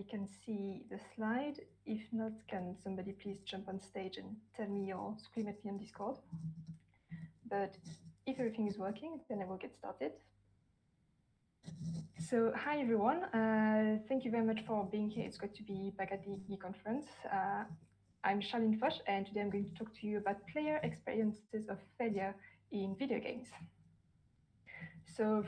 can see the slide. If not, can somebody please jump on stage and tell me or scream at me on Discord? But if everything is working, then I will get started. So hi everyone, thank you very much for being here. It's great to be back at the iGGi conference. I'm Charline Foch, and today I'm going to talk to you about player experiences of failure in video games. So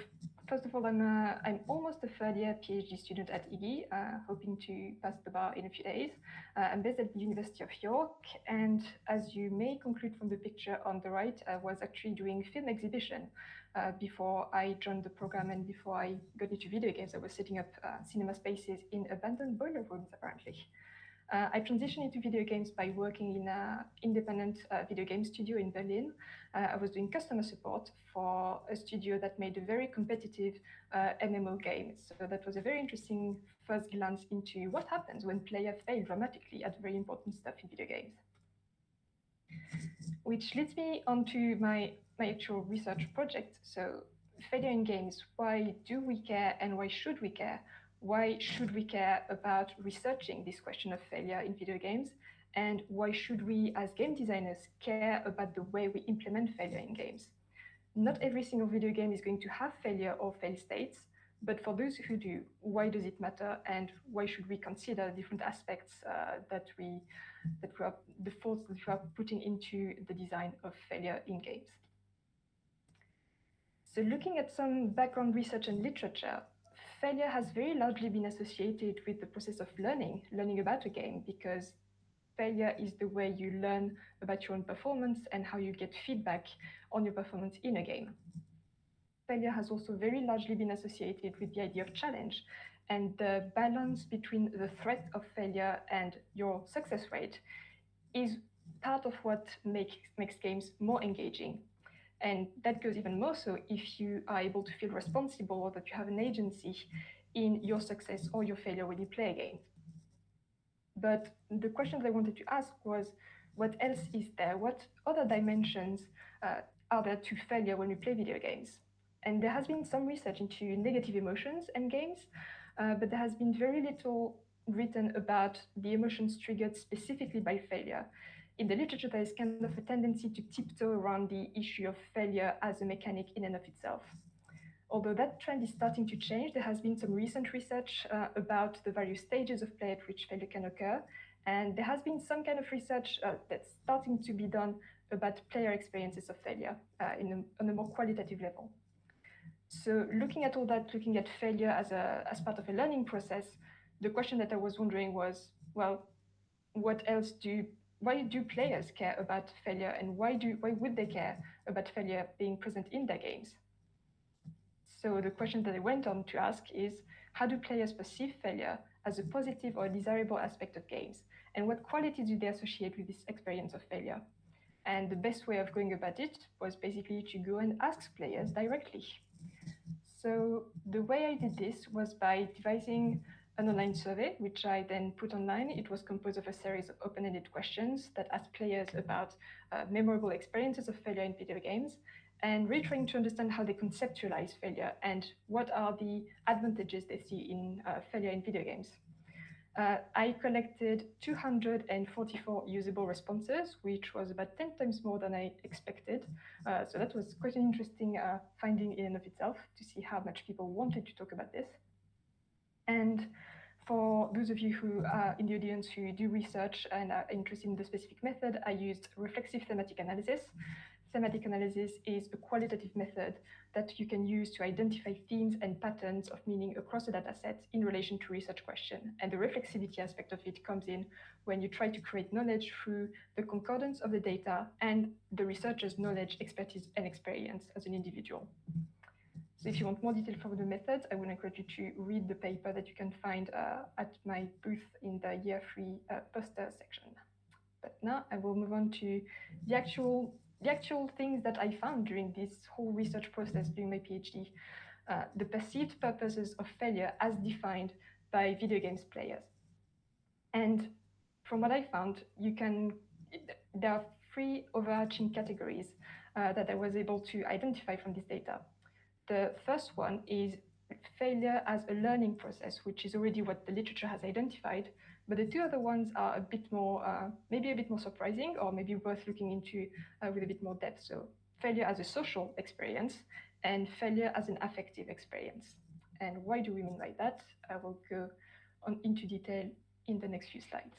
first of all, I'm almost a third year PhD student at iGGi, hoping to pass the bar in a few days. I'm based at the University of York, and as you may conclude from the picture on the right, I was actually doing film exhibition before I joined the program and before I got into video games. I was setting up cinema spaces in abandoned boiler rooms, apparently. I transitioned into video games by working in an independent video game studio in Berlin. I was doing customer support for a studio that made a very competitive MMO game. So that was a very interesting first glance into what happens when players fail dramatically at very important stuff in video games. Which leads me onto my actual research project. So failure in games, why do we care and why should we care? Why should we care about researching this question of failure in video games? And why should we, as game designers, care about the way we implement failure in games? Not every single video game is going to have failure or fail states, but for those who do, why does it matter? And why should we consider different aspects the thoughts that we are putting into the design of failure in games? So looking at some background research and literature, failure has very largely been associated with the process of learning about a game, because failure is the way you learn about your own performance and how you get feedback on your performance in a game. Failure has also very largely been associated with the idea of challenge, and the balance between the threat of failure and your success rate is part of what makes games more engaging. And that goes even more so if you are able to feel responsible or that you have an agency in your success or your failure when you play a game. But the question that I wanted to ask was, what else is there? What other dimensions are there to failure when we play video games? And there has been some research into negative emotions in games, but there has been very little written about the emotions triggered specifically by failure. In the literature, there is kind of a tendency to tiptoe around the issue of failure as a mechanic in and of itself. Although that trend is starting to change, there has been some recent research about the various stages of play at which failure can occur. And there has been some kind of research that's starting to be done about player experiences of failure on a more qualitative level. So looking at all that, looking at failure as part of a learning process, the question that I was wondering was, well, why do players care about failure, and why would they care about failure being present in their games? So the question that I went on to ask is, how do players perceive failure as a positive or desirable aspect of games? And what qualities do they associate with this experience of failure? And the best way of going about it was basically to go and ask players directly. So the way I did this was by devising an online survey, which I then put online. It was composed of a series of open-ended questions that asked players about memorable experiences of failure in video games, and really trying to understand how they conceptualize failure and what are the advantages they see in failure in video games. I collected 244 usable responses, which was about 10 times more than I expected. So that was quite an interesting finding in and of itself, to see how much people wanted to talk about this. And for those of you who are in the audience who do research and are interested in the specific method, I used reflexive thematic analysis. Thematic analysis is a qualitative method that you can use to identify themes and patterns of meaning across a data set in relation to research question. And the reflexivity aspect of it comes in when you try to create knowledge through the concordance of the data and the researcher's knowledge, expertise, and experience as an individual. So if you want more detail from the methods, I would encourage you to read the paper that you can find at my booth in the year 3 poster section. But now I will move on to the actual things that I found during this whole research process during my PhD, the perceived purposes of failure as defined by video games players. And from what I found, there are 3 overarching categories that I was able to identify from this data. The first one is failure as a learning process, which is already what the literature has identified. But the two other ones are a bit more, maybe a bit more surprising, or maybe worth looking into with a bit more depth. So failure as a social experience and failure as an affective experience. And why do we mean by that? I will go into detail in the next few slides.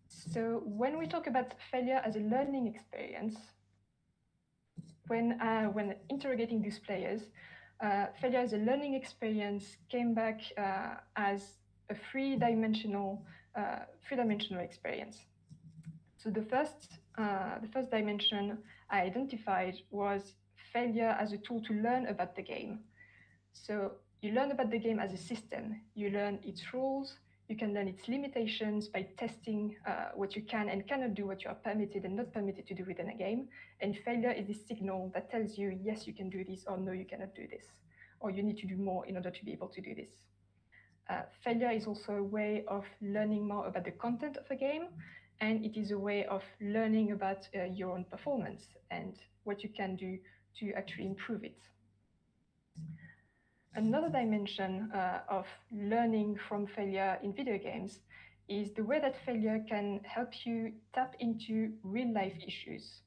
So when we talk about failure as a learning experience, when interrogating these players, failure as a learning experience came back as a three-dimensional experience. So the first dimension I identified was failure as a tool to learn about the game. So you learn about the game as a system. You learn its rules. You can learn its limitations by testing what you can and cannot do, what you are permitted and not permitted to do within a game. And failure is this signal that tells you, yes, you can do this, or no, you cannot do this, or you need to do more in order to be able to do this. Failure is also a way of learning more about the content of a game, and it is a way of learning about your own performance and what you can do to actually improve it. Another dimension of learning from failure in video games is the way that failure can help you tap into real life issues.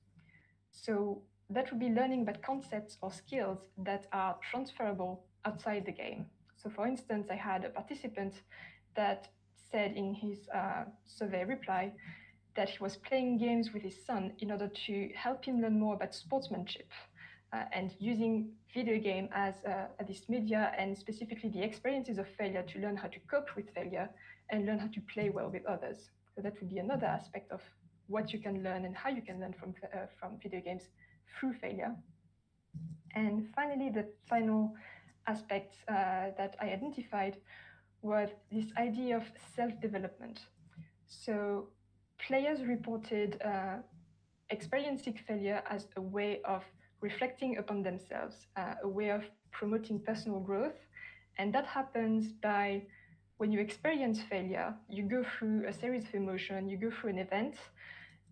So that would be learning about concepts or skills that are transferable outside the game. So for instance, I had a participant that said in his survey reply that he was playing games with his son in order to help him learn more about sportsmanship. And using video game as this media, and specifically the experiences of failure, to learn how to cope with failure and learn how to play well with others. So that would be another aspect of what you can learn and how you can learn from video games through failure. And finally, the final aspect that I identified was this idea of self-development. So players reported experiencing failure as a way of reflecting upon themselves, a way of promoting personal growth. And that happens by, when you experience failure, you go through a series of emotions, you go through an event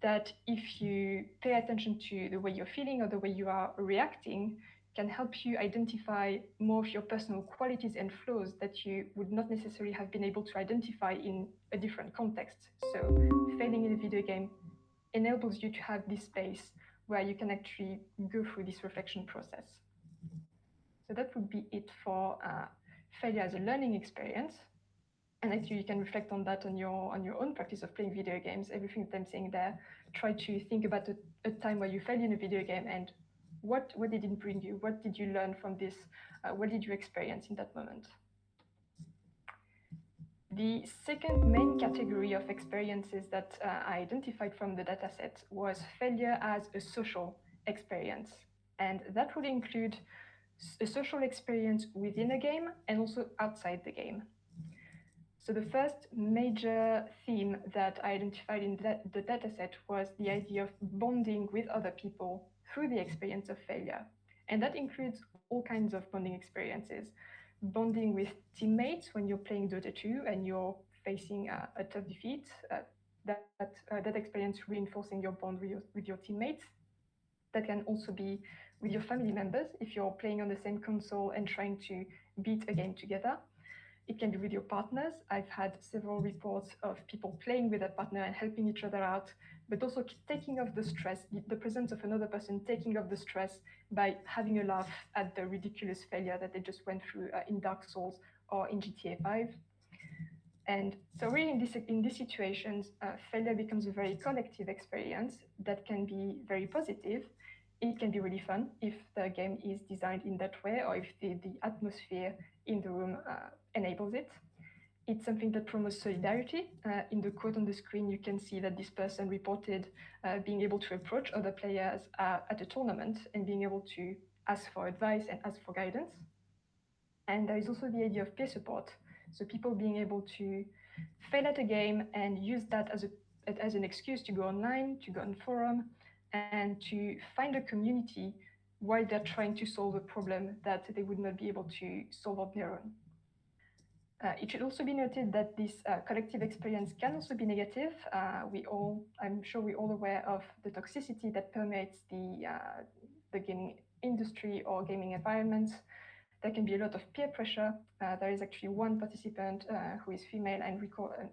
that, if you pay attention to the way you're feeling or the way you are reacting, can help you identify more of your personal qualities and flaws that you would not necessarily have been able to identify in a different context. So failing in a video game enables you to have this space where you can actually go through this reflection process. So that would be it for failure as a learning experience. And actually, you can reflect on that on your own practice of playing video games. Everything that I'm saying there, try to think about a time where you failed in a video game and what did it bring you? What did you learn from this? What did you experience in that moment? The second main category of experiences that I identified from the dataset was failure as a social experience. And that would include a social experience within a game and also outside the game. So the first major theme that I identified in the dataset was the idea of bonding with other people through the experience of failure. And that includes all kinds of bonding experiences. Bonding with teammates when you're playing Dota 2 and you're facing a tough defeat, that experience reinforcing your bond with your teammates. That can also be with your family members if you're playing on the same console and trying to beat a game together. It can be with your partners. I've had several reports of people playing with a partner and helping each other out, but also taking off the stress, the presence of another person taking off the stress by having a laugh at the ridiculous failure that they just went through in Dark Souls or in GTA 5. And so really in these situations, failure becomes a very collective experience that can be very positive. It can be really fun if the game is designed in that way, or if the atmosphere in the room enables it. It's something that promotes solidarity. In the quote on the screen, you can see that this person reported being able to approach other players at a tournament and being able to ask for advice and ask for guidance. And there is also the idea of peer support. So people being able to fail at a game and use that as an excuse to go online, to go on forum, and to find a community while they're trying to solve a problem that they would not be able to solve on their own. It should also be noted that this collective experience can also be negative. I'm sure we're all aware of the toxicity that permeates the gaming industry or gaming environments. There can be a lot of peer pressure. There is actually one participant who is female and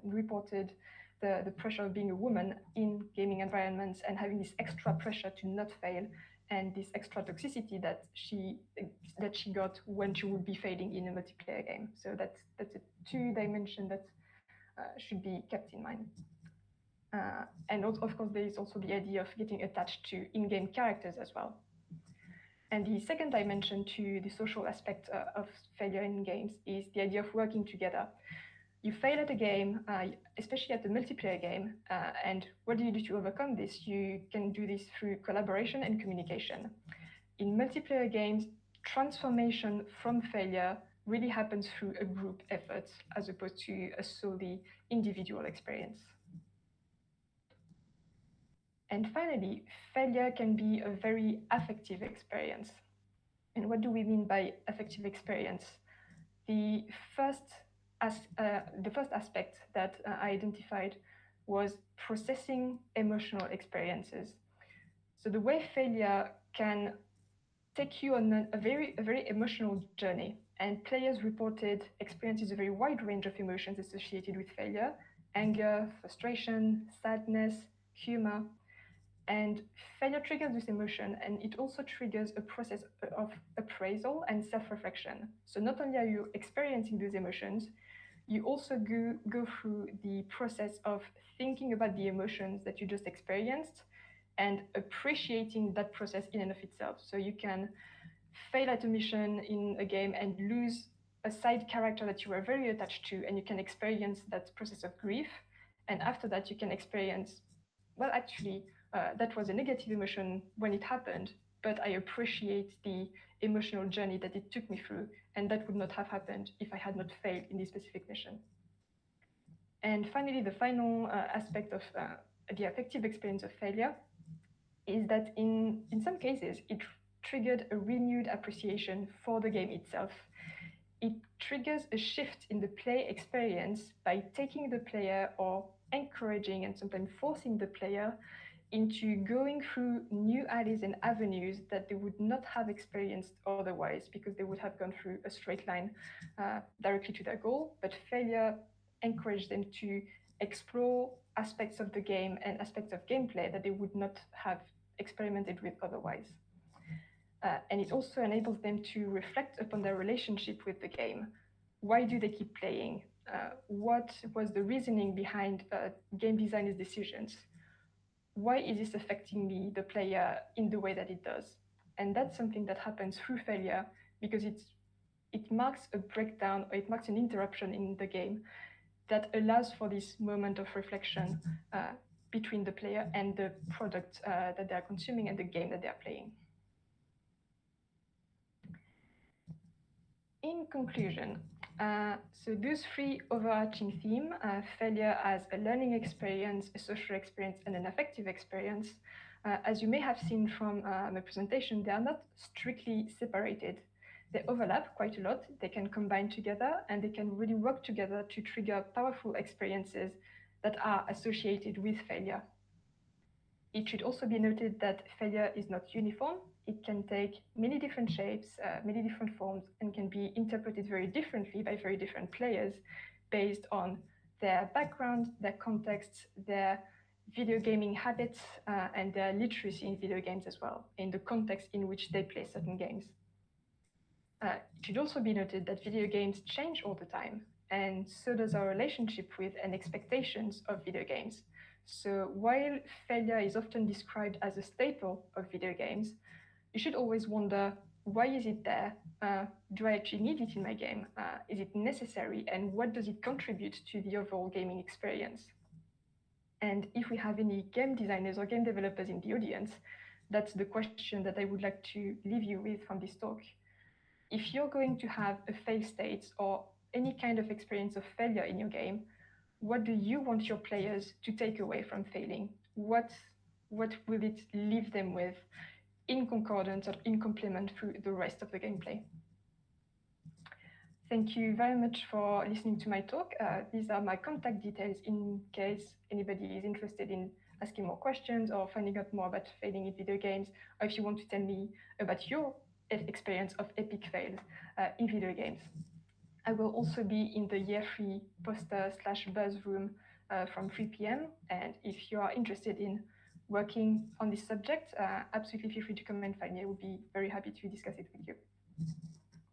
reported the pressure of being a woman in gaming environments and having this extra pressure to not fail and this extra toxicity that she got when she would be failing in a multiplayer game. So that's a two dimension that should be kept in mind. And of course, there is also the idea of getting attached to in-game characters as well. And the second dimension to the social aspect of failure in games is the idea of working together. You fail at a game, especially at a multiplayer game, and what do you do to overcome this? You can do this through collaboration and communication. In multiplayer games, transformation from failure really happens through a group effort as opposed to a solely individual experience. And finally, failure can be a very affective experience. And what do we mean by affective experience? The first aspect that I identified was processing emotional experiences. So the way failure can take you on a very emotional journey, and players reported experiences a very wide range of emotions associated with failure: anger, frustration, sadness, humor. And failure triggers this emotion, and it also triggers a process of appraisal and self-reflection. So not only are you experiencing those emotions, you also go through the process of thinking about the emotions that you just experienced and appreciating that process in and of itself. So you can fail at a mission in a game and lose a side character that you were very attached to, and you can experience that process of grief. And after that, you can experience, well, actually, that was a negative emotion when it happened, but I appreciate the emotional journey that it took me through, and that would not have happened if I had not failed in this specific mission. And finally, the final aspect of the affective experience of failure is that in some cases, it triggered a renewed appreciation for the game itself. It triggers a shift in the play experience by taking the player, or encouraging and sometimes forcing the player, into going through new alleys and avenues that they would not have experienced otherwise, because they would have gone through a straight line directly to their goal. But failure encouraged them to explore aspects of the game and aspects of gameplay that they would not have experimented with otherwise. And it also enables them to reflect upon their relationship with the game. Why do they keep playing? What was the reasoning behind game designer's decisions? Why is this affecting me, the player, in the way that it does? And that's something that happens through failure, because it marks a breakdown, or it marks an interruption in the game that allows for this moment of reflection between the player and the product that they're consuming and the game that they're playing. In conclusion, so those three overarching themes, failure as a learning experience, a social experience, and an affective experience, as you may have seen from my presentation, they are not strictly separated. They overlap quite a lot. They can combine together, and they can really work together to trigger powerful experiences that are associated with failure. It should also be noted that failure is not uniform. It can take many different shapes, many different forms, and can be interpreted very differently by very different players based on their background, their context, their video gaming habits, and their literacy in video games as well, in the context in which they play certain games. It should also be noted that video games change all the time, and so does our relationship with and expectations of video games. So while failure is often described as a staple of video games, you should always wonder, why is it there? Do I actually need it in my game? Is it necessary? And what does it contribute to the overall gaming experience? And if we have any game designers or game developers in the audience, that's the question that I would like to leave you with from this talk. If you're going to have a fail state or any kind of experience of failure in your game, what do you want your players to take away from failing? What will it leave them with in concordance or in complement through the rest of the gameplay? Thank you very much for listening to my talk. These are my contact details in case anybody is interested in asking more questions or finding out more about failing in video games, or if you want to tell me about your experience of epic fails in video games. I will also be in the year 3 poster/buzz room from 3 p.m. And if you are interested in working on this subject, absolutely feel free to come and find me. I would be very happy to discuss it with you.